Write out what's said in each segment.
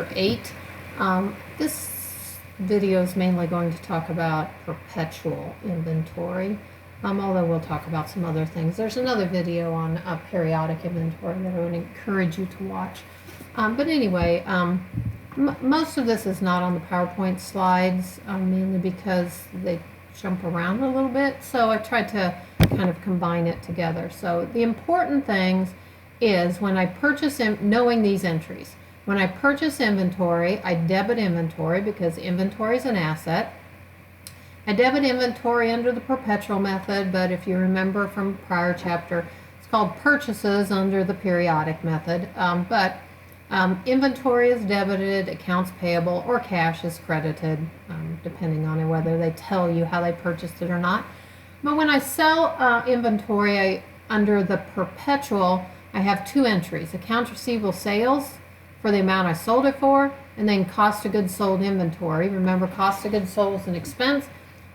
chapter 8. This video is mainly going to talk about perpetual inventory, although we'll talk about some other things. There's another video on periodic inventory that I would encourage you to watch. But anyway, most of this is not on the PowerPoint slides, mainly because they jump around a little bit, so I tried to kind of combine it together. So the important things is when I purchase, knowing these entries. When I purchase inventory, I debit inventory because inventory is an asset. I debit inventory under the perpetual method, but if you remember from prior chapter, it's called purchases under the periodic method. Inventory is debited, accounts payable, or cash is credited, depending on whether they tell you how they purchased it or not. But when I sell inventory under the perpetual, I have two entries: accounts receivable sales for the amount I sold it for, and then cost of goods sold inventory. Remember, cost of goods sold is an expense,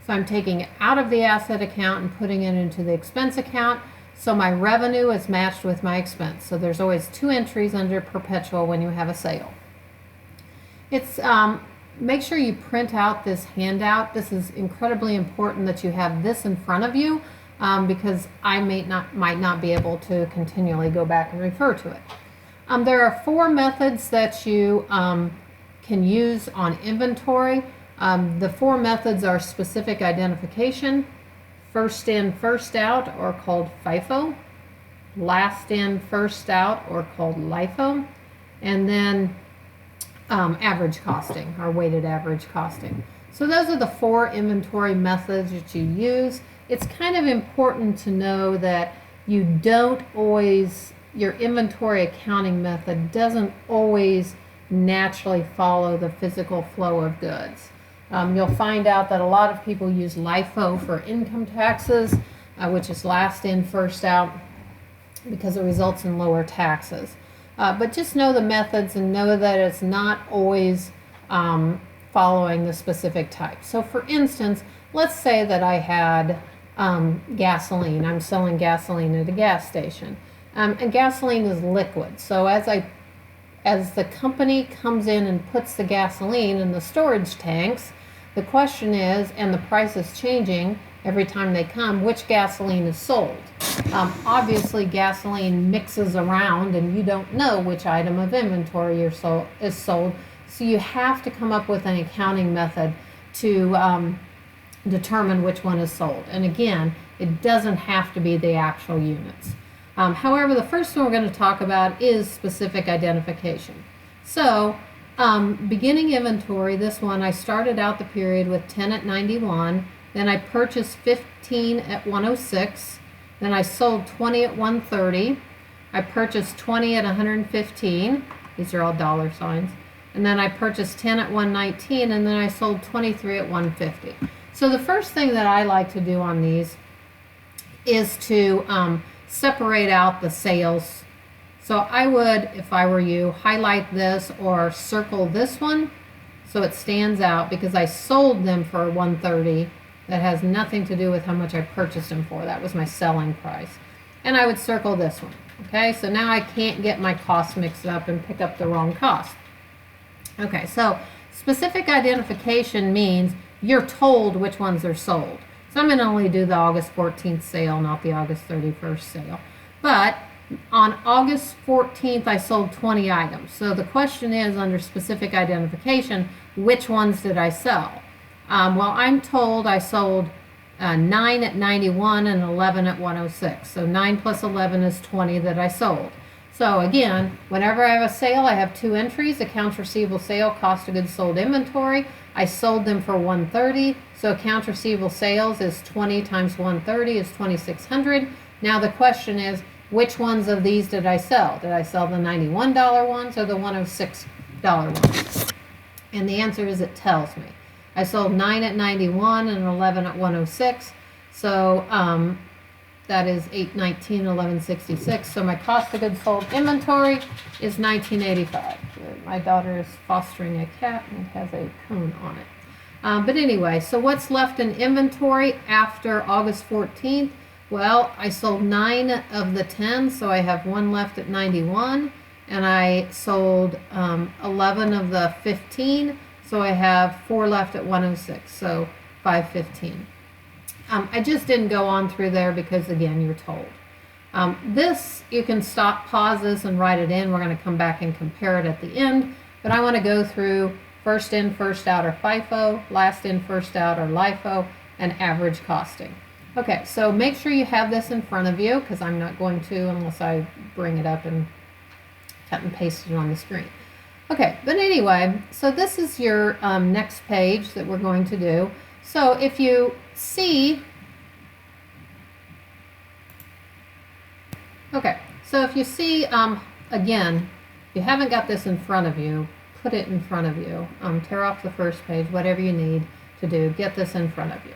so I'm taking it out of the asset account and putting it into the expense account, so my revenue is matched with my expense. So there's always two entries under perpetual when you have a sale. It's make sure you print out this handout. This is incredibly important that you have this in front of you, because I might not be able to continually go back and refer to it. There are four methods that you can use on inventory. The four methods are specific identification, first in, first out, or called FIFO, last in, first out, or called LIFO, and then average costing, or weighted average costing. So those are the four inventory methods that you use. It's kind of important to know that you don't always, your inventory accounting method doesn't always naturally follow the physical flow of goods. You'll find out that a lot of people use LIFO for income taxes, which is last in, first out, because it results in lower taxes. But just know the methods and know that it's not always following the specific type. So for instance, let's say that I had gasoline. I'm selling gasoline at a gas station. And gasoline is liquid. So as the company comes in and puts the gasoline in the storage tanks, the question is, and the price is changing every time they come, which gasoline is sold. Obviously, gasoline mixes around and you don't know which item of inventory is sold. So you have to come up with an accounting method to determine which one is sold. And again, it doesn't have to be the actual units. However, the first one we're going to talk about is specific identification. So, beginning inventory, this one, I started out the period with 10 at 91, then I purchased 15 at 106, then I sold 20 at 130, I purchased 20 at 115, these are all dollar signs, and then I purchased 10 at 119, and then I sold 23 at 150. So the first thing that I like to do on these is to separate out the sales. So I would, if I were you, highlight this or circle this one so it stands out, because I sold them for 130. That has nothing to do with how much I purchased them for. That was my selling price. And I would circle this one. Okay, so now I can't get my costs mixed up and pick up the wrong cost. Okay, so specific identification means you're told which ones are sold. So I'm going to only do the August 14th sale, not the August 31st sale. But on August 14th, I sold 20 items. So the question is, under specific identification, which ones did I sell? Well, I'm told I sold 9 at 91 and 11 at 106. So 9 plus 11 is 20 that I sold. So again, whenever I have a sale, I have two entries: accounts receivable sale, cost of goods sold inventory. I sold them for 130. So accounts receivable sales is 20 times 130 is 2,600. Now the question is, which ones of these did I sell? Did I sell the $91 ones or the $106 ones? And the answer is, it tells me. I sold 9 at 91 and 11 at 106. So that is 819, 1166. So my cost of goods sold inventory is 1985. My daughter is fostering a cat and it has a cone on it. But anyway, so what's left in inventory after August 14th? Well, I sold 9 of the 10, so I have one left at 91. and I sold 11 of the 15, so I have 4 left at 106, so 515. I just didn't go on through there because, again, you're told. This, you can stop, pause this, and write it in. We're going to come back and compare it at the end, but I want to go through first in, first out, or FIFO, last in, first out, or LIFO, and average costing. Okay, so make sure you have this in front of you, because I'm not going to unless I bring it up and cut and paste it on the screen. Okay, but anyway, so this is your next page that we're going to do. So if you see, okay, so if you see, again, if you haven't got this in front of you, put it in front of you. Tear off the first page, whatever you need to do, get this in front of you.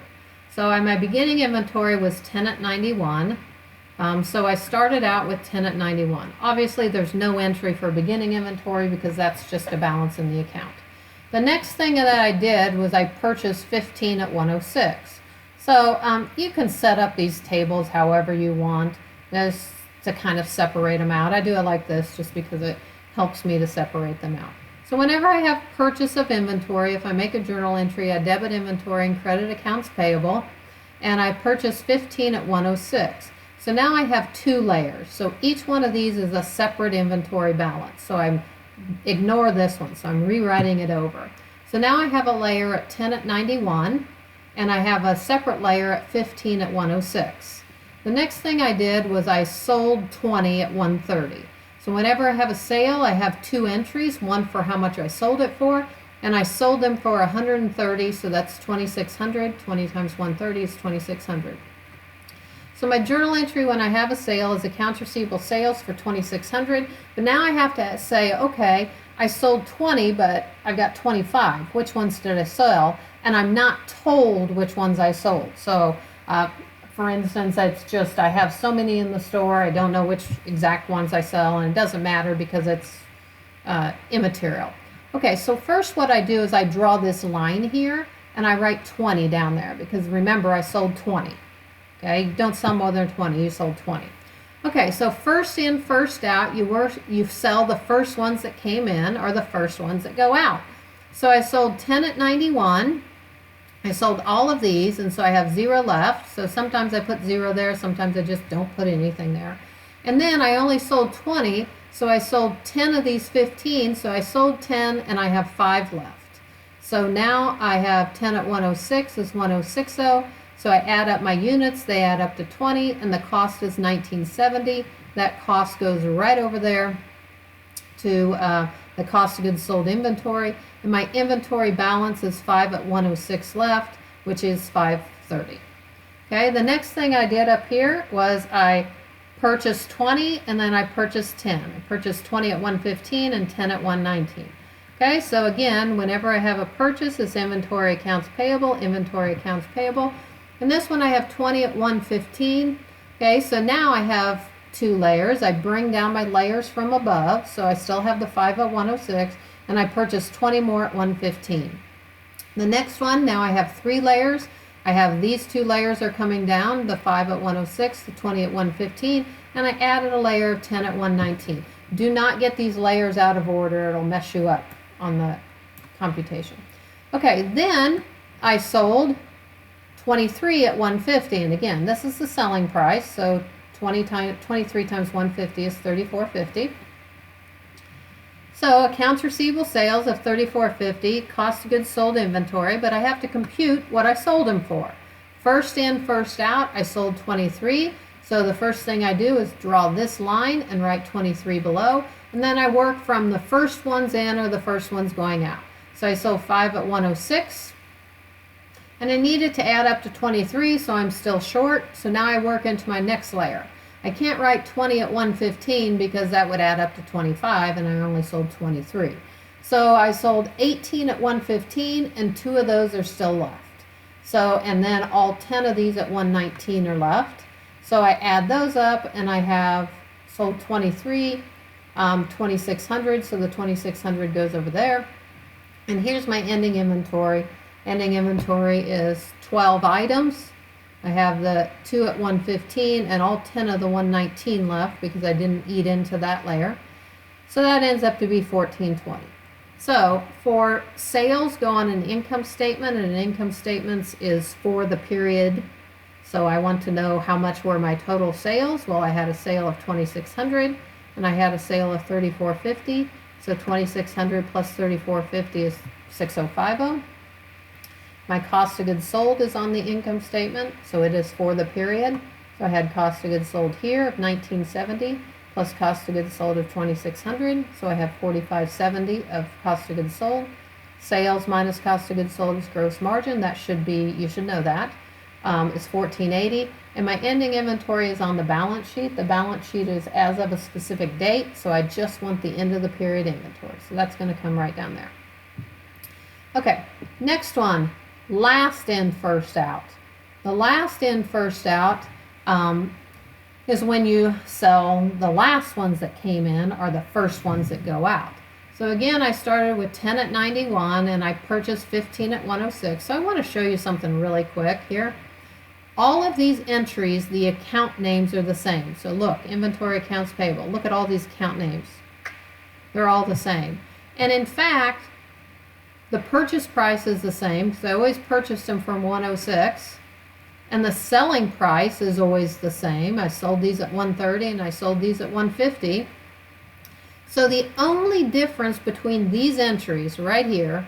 So my beginning inventory was 10 at 91. So I started out with 10 at 91. Obviously, there's no entry for beginning inventory because that's just a balance in the account. The next thing that I did was I purchased 15 at 106. So you can set up these tables however you want just to kind of separate them out. I do it like this just because it helps me to separate them out. So whenever I have purchase of inventory, if I make a journal entry, I debit inventory and credit accounts payable, and I purchased 15 at 106. So now I have 2 layers. So each one of these is a separate inventory balance. So I ignore this one, so I'm rewriting it over. So now I have a layer at 10 at 91, and I have a separate layer at 15 at 106. The next thing I did was I sold 20 at 130. So whenever I have a sale, I have 2 entries, one for how much I sold it for, and I sold them for 130, so that's 2,600. 20 times 130 is 2,600. So my journal entry when I have a sale is accounts receivable sales for 2,600. But now I have to say, okay, I sold 20, but I've got 25. Which ones did I sell? And I'm not told which ones I sold. So, for instance, it's just I have so many in the store, I don't know which exact ones I sell, and it doesn't matter because it's immaterial. Okay, so first what I do is I draw this line here, and I write 20 down there because remember I sold 20. Okay, you don't sell more than 20, you sold 20. Okay, so first in, first out, you sell the first ones that came in or the first ones that go out. So I sold 10 at 91. I sold all of these, and so I have 0 left. So sometimes I put 0 there, sometimes I just don't put anything there. And then I only sold 20, so I sold 10 of these 15, so I sold 10 and I have 5 left. So now I have 10 at 106 is 106.0. So I add up my units, they add up to 20, and the cost is 1970. That cost goes right over there to the cost of goods sold inventory. And my inventory balance is 5 at 106 left, which is 530. Okay, the next thing I did up here was I purchased 20 and then I purchased 10. I purchased 20 at 115 and 10 at 119. Okay, so again, whenever I have a purchase, it's inventory accounts payable, inventory accounts payable. And this one I have 20 at 115. Okay, so now I have 2 layers. I bring down my layers from above, so I still have the 5 at 106, and I purchased 20 more at 115. The next one, now I have 3 layers. I have these 2 layers are coming down, the 5 at 106, the 20 at 115, and I added a layer of 10 at 119. Do not get these layers out of order. It'll mess you up on the computation. Okay, then I sold 23 at 150, and again, this is the selling price, so 23 times 150 is 34.50. So accounts receivable sales of 34.50, cost of goods sold inventory, but I have to compute what I sold them for. First in, first out, I sold 23, so the first thing I do is draw this line and write 23 below, and then I work from the first ones in or the first ones going out. So I sold 5 at 106. And I needed to add up to 23, so I'm still short. So now I work into my next layer. I can't write 20 at 115 because that would add up to 25, and I only sold 23. So I sold 18 at 115, and 2 of those are still left. So, and then all 10 of these at 119 are left. So I add those up, and I have sold 23, 2,600, so the 2,600 goes over there. And here's my ending inventory. Ending inventory is 12 items. I have the 2 at 115 and all 10 of the 119 left because I didn't eat into that layer. So that ends up to be $14.20. So for sales, go on an income statement, and an income statement is for the period. So I want to know how much were my total sales. Well, I had a sale of $2,600 and I had a sale of $3,450. So $2,600 plus $3,450 is $6,050. My cost of goods sold is on the income statement, so it is for the period. So I had cost of goods sold here of $1,970 plus cost of goods sold of $2,600. So I have $4,570 of cost of goods sold. Sales minus cost of goods sold is gross margin. That should be, you should know that. Is $1,480, and my ending inventory is on the balance sheet. The balance sheet is as of a specific date, so I just want the end of the period inventory. So that's going to come right down there. Okay, next one, last in, first out. The last in, first out is when you sell the last ones that came in are the first ones that go out. So again, I started with 10 at 91 and I purchased 15 at 106. So I want to show you something really quick here. All of these entries, the account names are the same. So look, inventory, accounts payable. Look at all these account names. They're all the same. And in fact, the purchase price is the same because I always purchased them from 106. And the selling price is always the same. I sold these at 130 and I sold these at 150. So the only difference between these entries right here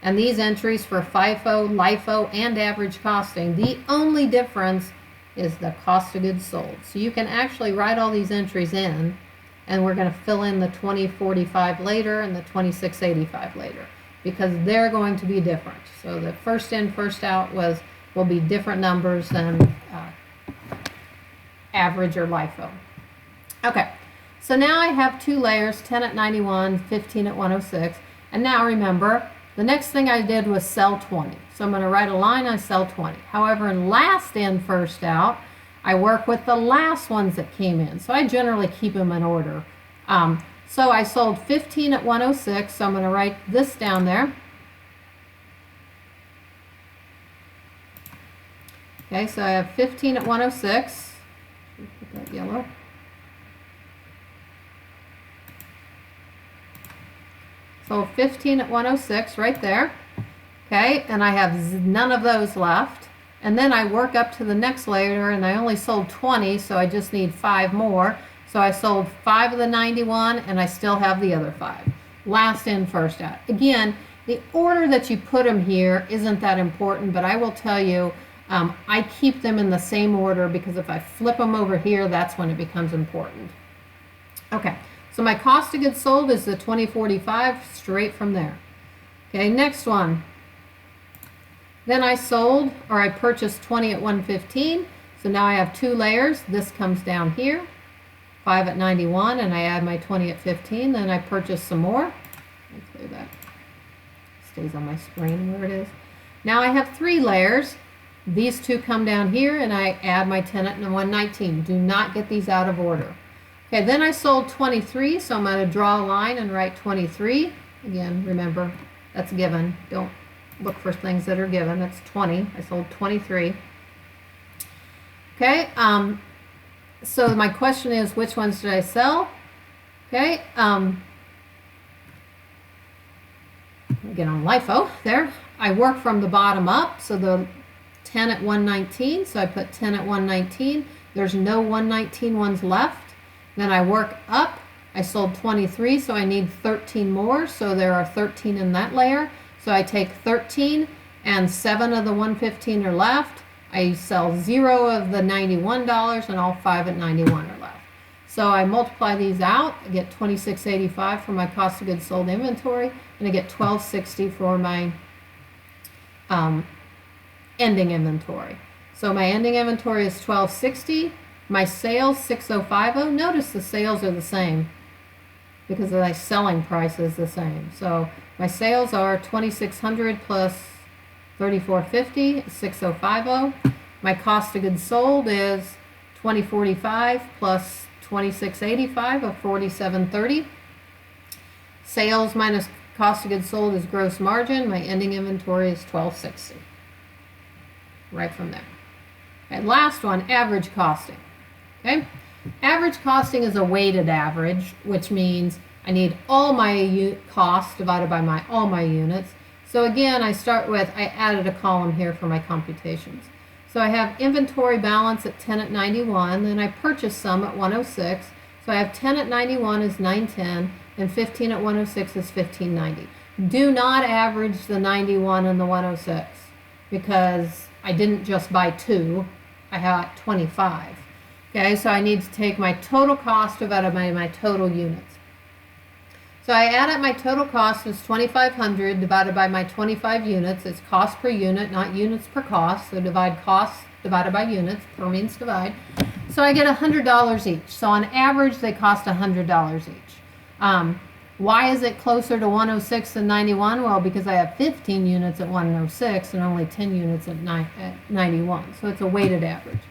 and these entries for FIFO, LIFO, and average costing, the only difference is the cost of goods sold. So you can actually write all these entries in, and we're going to fill in the 2045 later and the 2685 later because they're going to be different. So the first in, first out will be different numbers than average or LIFO. Okay, so now I have two layers, 10 at 91, 15 at 106, and now remember, the next thing I did was sell 20. So I'm going to write a line, I sell 20. However, in last in, first out, I work with the last ones that came in. So I generally keep them in order. So I sold 15 at 106. So I'm going to write this down there. Okay, so I have 15 at 106. Put that yellow. So 15 at 106 right there. Okay, and I have none of those left. And then I work up to the next layer and I only sold 20, so I just need 5 more. So I sold 5 of the 91 and I still have the other 5. Last in, first out. Again, the order that you put them here isn't that important, but I will tell you, I keep them in the same order because if I flip them over here, that's when it becomes important. Okay. So my cost of goods sold is the 2045 straight from there. Okay, next one. Then I sold, or I purchased 20 at 115. So now I have 2 layers. This comes down here, 5 at 91, and I add my 20 at 15. Then I purchase some more. Hopefully that stays on my screen where it is. Now I have 3 layers. These 2 come down here, and I add my 10 at 119. Do not get these out of order. Okay, then I sold 23, so I'm going to draw a line and write 23. Again, remember, that's given. Don't look for things that are given. That's 20. I sold 23. Okay, so my question is, which ones did I sell? Okay, again on LIFO there. I work from the bottom up, so the 10 at 119, so I put 10 at 119. There's no 119 ones left. Then I work up. I sold 23, so I need 13 more, so there are 13 in that layer. So I take 13 and 7 of the 115 are left. I sell 0 of the $91 and all 5 at 91 are left. So I multiply these out. I get $26.85 for my cost of goods sold inventory, and I get $12.60 for my ending inventory. So my ending inventory is $12.60. My sales, $6,050. Notice the sales are the same because the selling price is the same. So my sales are $2,600 plus $3,450, $6,050. My cost of goods sold is $20.45 plus $26.85 of $47.30. Sales minus cost of goods sold is gross margin. My ending inventory is $12.60. Right from there. Okay, last one, average costing. Okay, average costing is a weighted average, which means I need all my costs divided by all my units. So again, I added a column here for my computations. So I have inventory balance at 10 at 91, then I purchased some at 106. So I have 10 at 91 is 910, and 15 at 106 is 1590. Do not average the 91 and the 106 because I didn't just buy 2, I had 25. Okay, so I need to take my total cost divided by my total units. So I add up my total cost is 2,500 divided by my 25 units. It's cost per unit, not units per cost. So divide cost divided by units. Per means divide. So I get $100 each. So on average, they cost $100 each. Why is it closer to 106 than 91? Well, because I have 15 units at 106 and only 10 units at 91. So it's a weighted average.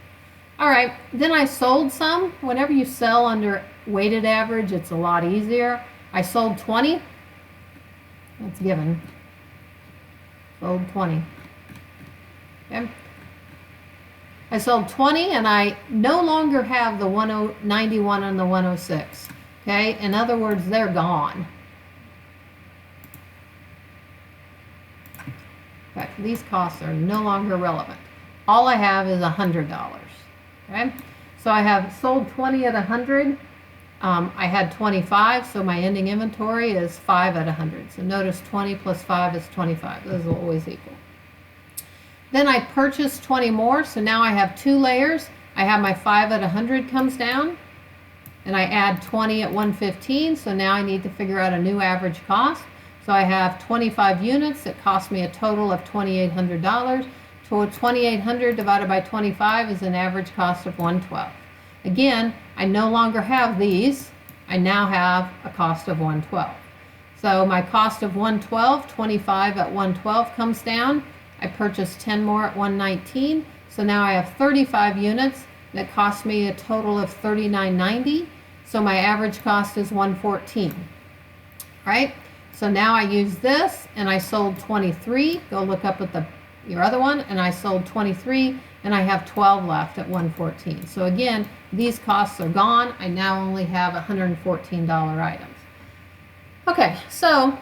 All right, then I sold some. Whenever you sell under weighted average, it's a lot easier. I sold 20. That's given. Sold 20. Okay. I sold 20 and I no longer have the 91 and the 106. Okay, in other words, they're gone. Okay, these costs are no longer relevant. All I have is $100. Okay, so I have sold 20 at 100. I had 25, so my ending inventory is 5 at 100. So notice 20 plus 5 is 25. Those will always equal. Then I purchased 20 more, so now I have 2 layers. I have my 5 at 100 comes down, and I add 20 at 115, so now I need to figure out a new average cost. So I have 25 units that cost me a total of $2,800. So 2,800 divided by 25 is an average cost of 112. Again, I no longer have these. I now have a cost of 112. So my cost of 112, 25 at 112 comes down. I purchased 10 more at 119. So now I have 35 units that cost me a total of $39.90. So my average cost is 114. Right? So now I use this and I sold 23. Go look up at your other one, and I sold 23 and I have 12 left at 114. So again, these costs are gone. I now only have $114 items. Okay, so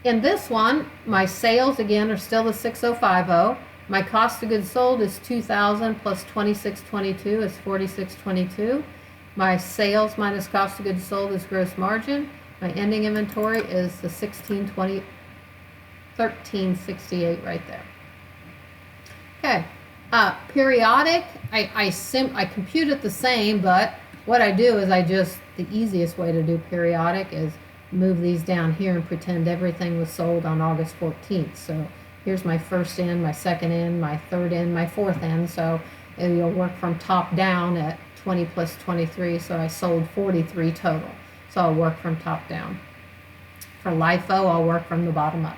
in this one, my sales again are still the 6050. My cost of goods sold is 2,000 plus 2622 is 4622. My sales minus cost of goods sold is gross margin. My ending inventory is the 1368 right there. Okay, periodic, I compute it the same, but what I do is the easiest way to do periodic is move these down here and pretend everything was sold on August 14th. So here's my first in, my second in, my third in, my fourth in. So you'll work from top down at 20 plus 23. So I sold 43 total. So I'll work from top down. For LIFO, I'll work from the bottom up.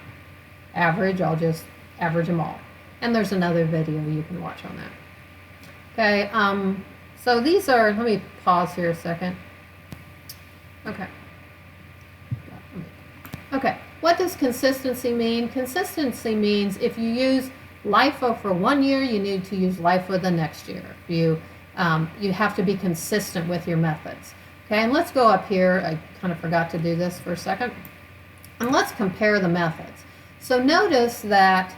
Average, I'll just average them all. And there's another video you can watch on that. Okay, so these are, let me pause here a second. Okay. Okay, what does consistency mean? Consistency means if you use LIFO for 1 year, you need to use LIFO the next year. You have to be consistent with your methods. Okay, and let's go up here. I kind of forgot to do this for a second. And let's compare the methods. So notice that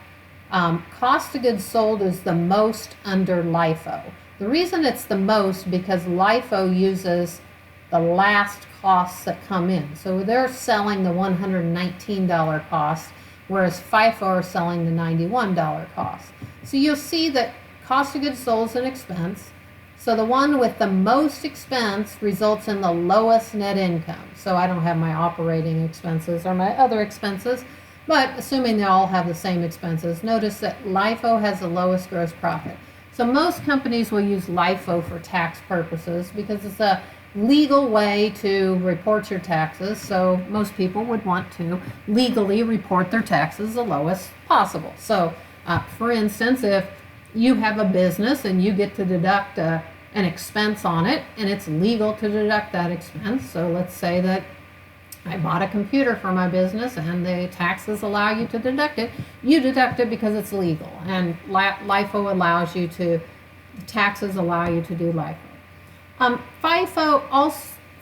cost of goods sold is the most under LIFO. The reason it's the most because LIFO uses the last costs that come in. So they're selling the $119 cost, whereas FIFO are selling the $91 cost. So you'll see that cost of goods sold is an expense. So the one with the most expense results in the lowest net income. So I don't have my operating expenses or my other expenses, but assuming they all have the same expenses, notice that LIFO has the lowest gross profit. So most companies will use LIFO for tax purposes because it's a legal way to report your taxes. So most people would want to legally report their taxes the lowest possible. So for instance, if you have a business and you get to deduct an expense on it and it's legal to deduct that expense. So let's say that I bought a computer for my business and the taxes allow you to deduct it. You deduct it because it's legal, and LIFO allows you to, the taxes allow you to do LIFO. FIFO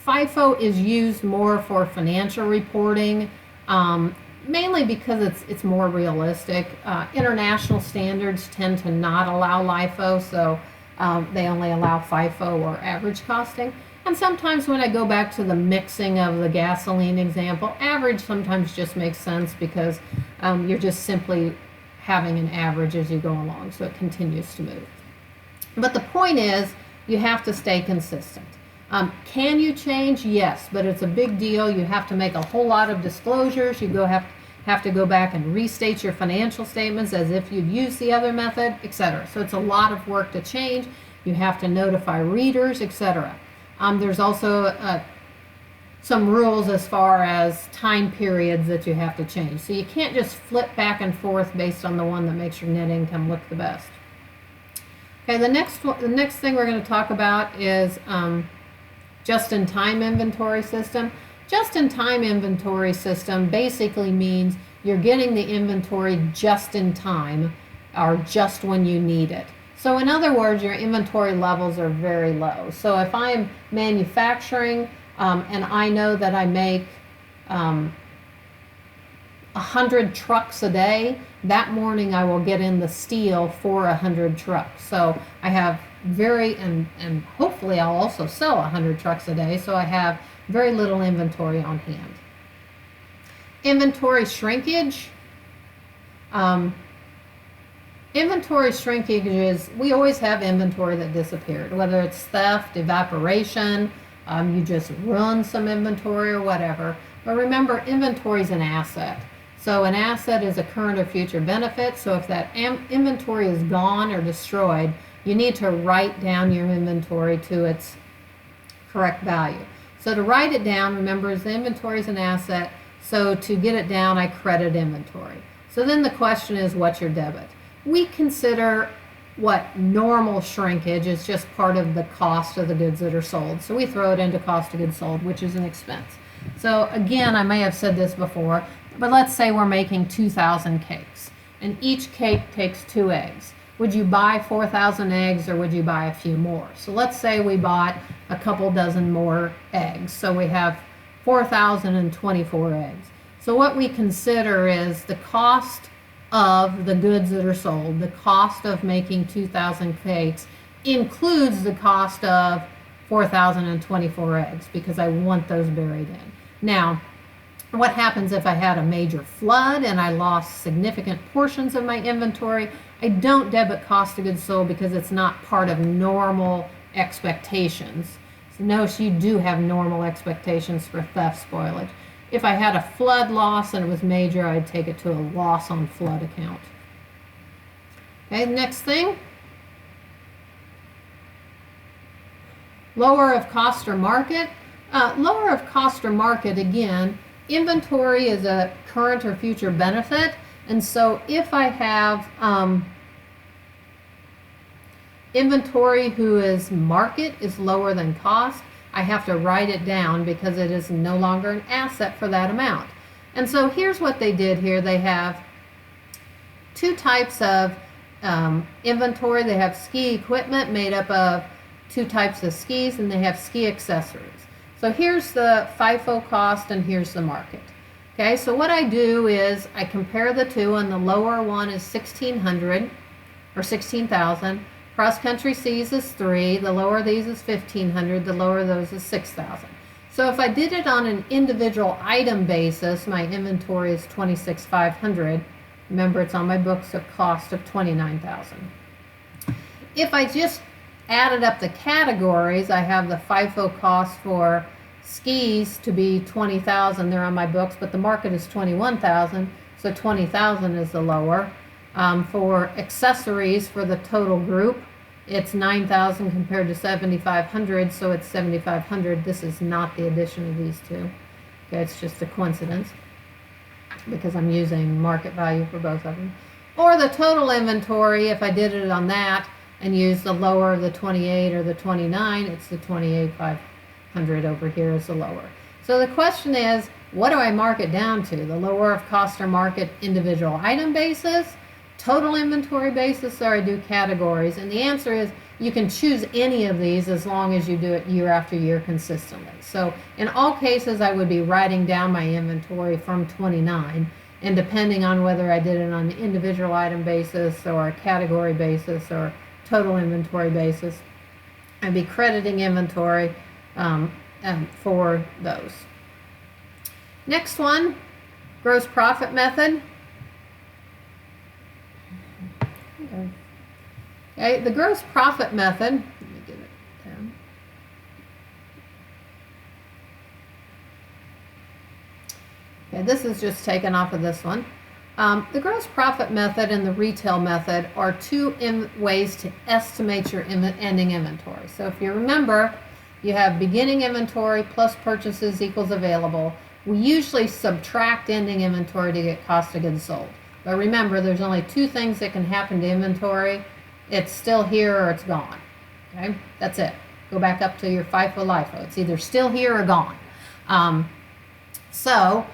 FIFO is used more for financial reporting, mainly because it's more realistic. International standards tend to not allow LIFO, so they only allow FIFO or average costing. And sometimes when I go back to the mixing of the gasoline example, average sometimes just makes sense because you're just simply having an average as you go along, so it continues to move. But the point is, you have to stay consistent. Can you change? Yes, but it's a big deal. You have to make a whole lot of disclosures. You have to go back and restate your financial statements as if you'd used the other method, etc. So it's a lot of work to change. You have to notify readers, etc. There's also some rules as far as time periods that you have to change. So you can't just flip back and forth based on the one that makes your net income look the best. Okay, the next thing we're going to talk about is just-in-time inventory system. Just-in-time inventory system basically means you're getting the inventory just in time or just when you need it. So in other words, your inventory levels are very low. So if I'm manufacturing and I know that I make 100 trucks a day, that morning I will get in the steel for 100 trucks. So I have and hopefully I'll also sell 100 trucks a day, so I have very little inventory on hand. Inventory shrinkage. Inventory shrinkage is, we always have inventory that disappeared, whether it's theft, evaporation, you just ruin some inventory or whatever. But remember, inventory is an asset. So an asset is a current or future benefit. So if that inventory is gone or destroyed, you need to write down your inventory to its correct value. So to write it down, remember, the inventory is an asset. So to get it down, I credit inventory. So then the question is, what's your debit? We consider what normal shrinkage is just part of the cost of the goods that are sold. So we throw it into cost of goods sold, which is an expense. So again, I may have said this before, but let's say we're making 2,000 cakes, and each cake takes 2 eggs. Would you buy 4,000 eggs, or would you buy a few more? So let's say we bought a couple dozen more eggs. So we have 4,024 eggs. So what we consider is the cost of the goods that are sold. The cost of making 2,000 cakes includes the cost of 4,024 eggs, because I want those buried in. Now, what happens if I had a major flood and I lost significant portions of my inventory? I don't debit cost of goods sold because it's not part of normal expectations. So notice you do have normal expectations for theft spoilage. If I had a flood loss and it was major, I'd take it to a loss on flood account. Okay, next thing. Lower of cost or market. Lower of cost or market, again, inventory is a current or future benefit. And so if I have inventory whose market is lower than cost, I have to write it down because it is no longer an asset for that amount. And so here's what they did here. They have 2 types of inventory. They have ski equipment made up of 2 types of skis, and they have ski accessories. So here's the FIFO cost and here's the market. Okay, so what I do is I compare the two, and the lower one is 1,600 or 16,000. Cross-country skis is 3. The lower these is 1,500. The lower those is 6,000. So if I did it on an individual item basis, my inventory is 26,500. Remember, it's on my books a cost of 29,000. If I just added up the categories, I have the FIFO cost for skis to be 20,000. They're on my books, but the market is 21,000, so 20,000 is the lower. For accessories for the total group, it's 9,000 compared to 7,500, so it's 7,500. This is not the addition of these two. Okay, it's just a coincidence because I'm using market value for both of them. Or the total inventory, if I did it on that and used the lower of the 28 or the 29, it's the 28,500 over here is the lower. So the question is, what do I mark it down to? The lower of cost or market individual item basis, total inventory basis, or I do categories? And the answer is you can choose any of these as long as you do it year after year consistently. So in all cases, I would be writing down my inventory from 29, and depending on whether I did it on an individual item basis or a category basis or total inventory basis, I'd be crediting inventory for those. Next one, gross profit method. Okay, the gross profit method, let me get it down. Okay, this is just taken off of this one. The gross profit method and the retail method are two ways to estimate your ending inventory. So if you remember, you have beginning inventory plus purchases equals available. We usually subtract ending inventory to get cost of goods sold. But remember, there's only two things that can happen to inventory. It's still here or it's gone. Okay, that's it. Go back up to your FIFO, LIFO. It's either still here or gone. So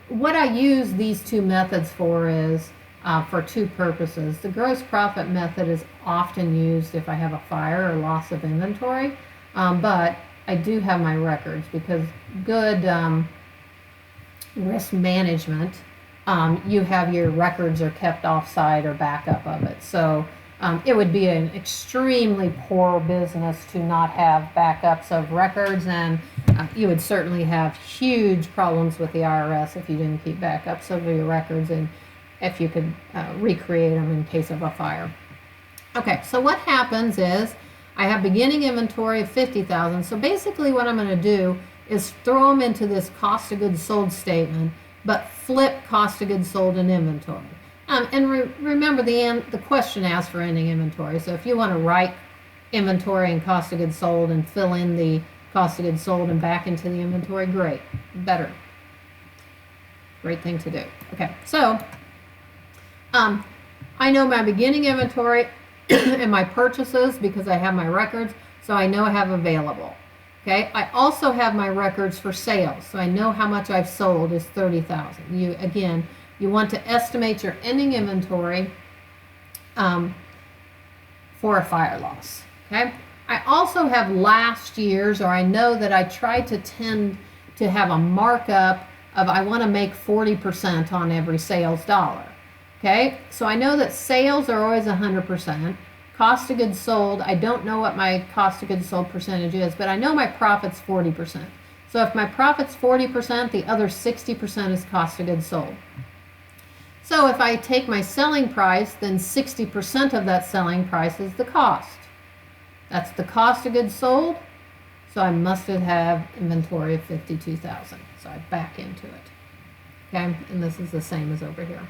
what I use these two methods for is for two purposes. The gross profit method is often used if I have a fire or loss of inventory, but I do have my records because good risk management, you have your records are kept offsite or backup of it. So it would be an extremely poor business to not have backups of records, and you would certainly have huge problems with the IRS if you didn't keep backups of your records and if you could recreate them in case of a fire. Okay, so what happens is I have beginning inventory of 50,000. So basically what I'm going to do is throw them into this cost of goods sold statement, but flip cost of goods sold and inventory. And remember the question asks for ending inventory. So if you want to write inventory and cost of goods sold and fill in the cost of goods sold and back into the inventory, great, better. Great thing to do. Okay, so I know my beginning inventory and my purchases because I have my records, so I know I have available. Okay, I also have my records for sales, so I know how much I've sold is 30,000. You want to estimate your ending inventory for a fire loss. Okay, I also have last year's, or I know that I try to tend to have a markup of I want to make 40% on every sales dollar. Okay, so I know that sales are always 100%. Cost of goods sold, I don't know what my cost of goods sold percentage is, but I know my profit's 40%. So if my profit's 40%, the other 60% is cost of goods sold. So if I take my selling price, then 60% of that selling price is the cost. That's the cost of goods sold. So I must have inventory of 52,000. So I back into it. Okay, and this is the same as over here.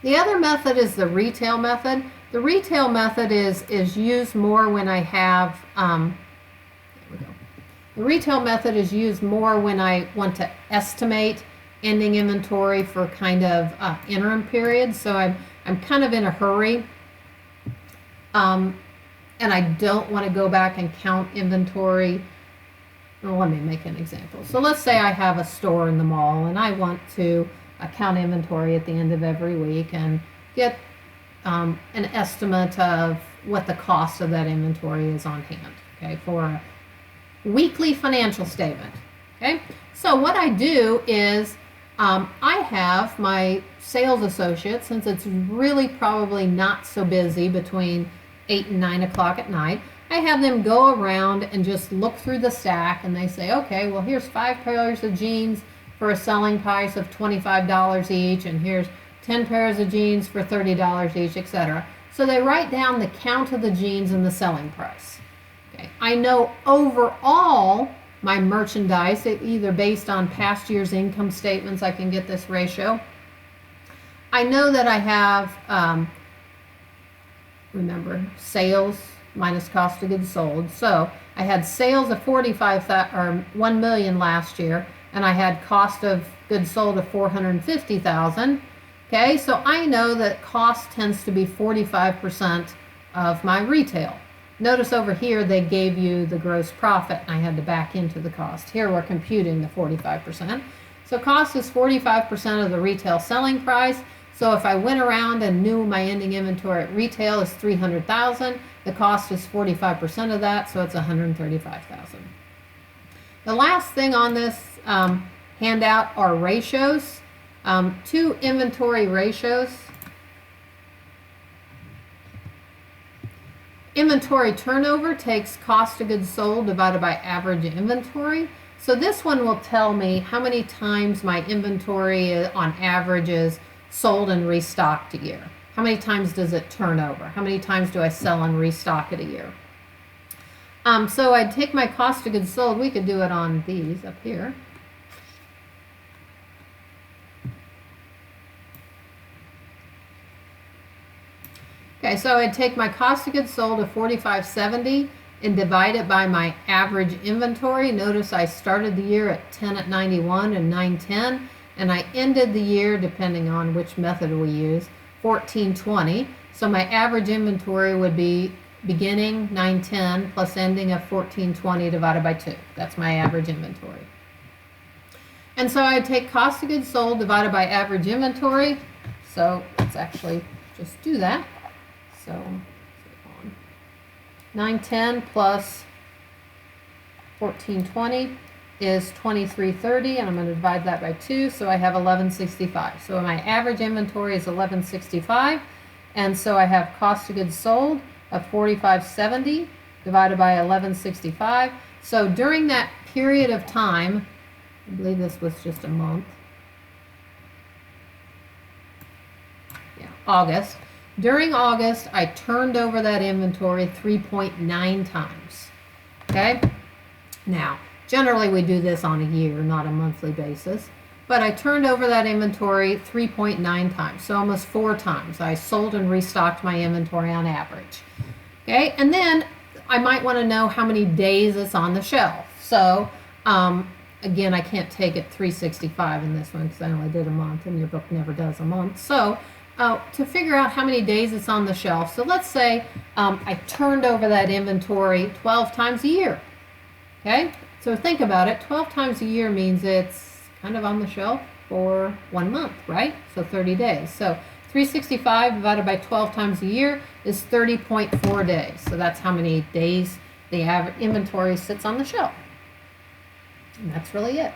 The other method is the retail method. The retail method is used more when I have, there we go. The retail method is used more when I want to estimate ending inventory for kind of interim periods. So I'm kind of in a hurry, and I don't want to go back and count inventory. Well, let me make an example. So let's say I have a store in the mall and I want to count inventory at the end of every week and get an estimate of what the cost of that inventory is on hand, okay, for a weekly financial statement. Okay, so what I do is I have my sales associates, since it's really probably not so busy between 8 and 9 o'clock at night, I have them go around and just look through the stack, and they say, okay, well, here's 5 pairs of jeans for a selling price of $25 each, and here's 10 pairs of jeans for $30 each, etc. So they write down the count of the jeans and the selling price. Okay. I know overall my merchandise, either based on past year's income statements, I can get this ratio. I know that I have, remember, sales minus cost of goods sold. So I had sales of 1 million last year, and I had cost of goods sold of 450,000. Okay, so I know that cost tends to be 45% of my retail. Notice over here they gave you the gross profit, and I had to back into the cost. Here we're computing the 45%. So cost is 45% of the retail selling price. So if I went around and knew my ending inventory at retail is 300,000, The cost is 45% of that, so it's $135,000. The last thing on this handout are ratios. 2 inventory ratios. Inventory turnover takes cost of goods sold divided by average inventory. So this one will tell me how many times my inventory on average is sold and restocked a year. How many times does it turn over? How many times do I sell and restock it a year? So I'd take my cost of goods sold. We could do it on these up here. Okay, so I'd take my cost of goods sold of $45.70 and divide it by my average inventory. Notice I started the year at 10 at 91 and 910, and I ended the year, depending on which method we use, 1420. So my average inventory would be beginning 910 plus ending of 1420 divided by 2. That's my average inventory. And so I'd take cost of goods sold divided by average inventory. So let's actually just do that. So 910 plus 1420 is 2330, and I'm going to divide that by 2, so I have 1165. So my average inventory is 1165, and so I have cost of goods sold of 4570 divided by 1165. So during that period of time, I believe this was just a month. Yeah, August. During August, I turned over that inventory 3.9 times. Okay? Now, generally we do this on a year, not a monthly basis. But I turned over that inventory 3.9 times, so almost 4 times. I sold and restocked my inventory on average. Okay? And then I might want to know how many days it's on the shelf. So, again, I can't take it 365 in this one because I only did a month, and your book never does a month. So, to figure out how many days it's on the shelf, so let's say I turned over that inventory 12 times a year. Okay? So think about it. 12 times a year means it's kind of on the shelf for 1 month, right? So 30 days. So 365 divided by 12 times a year is 30.4 days. So that's how many days the average inventory sits on the shelf. And that's really it.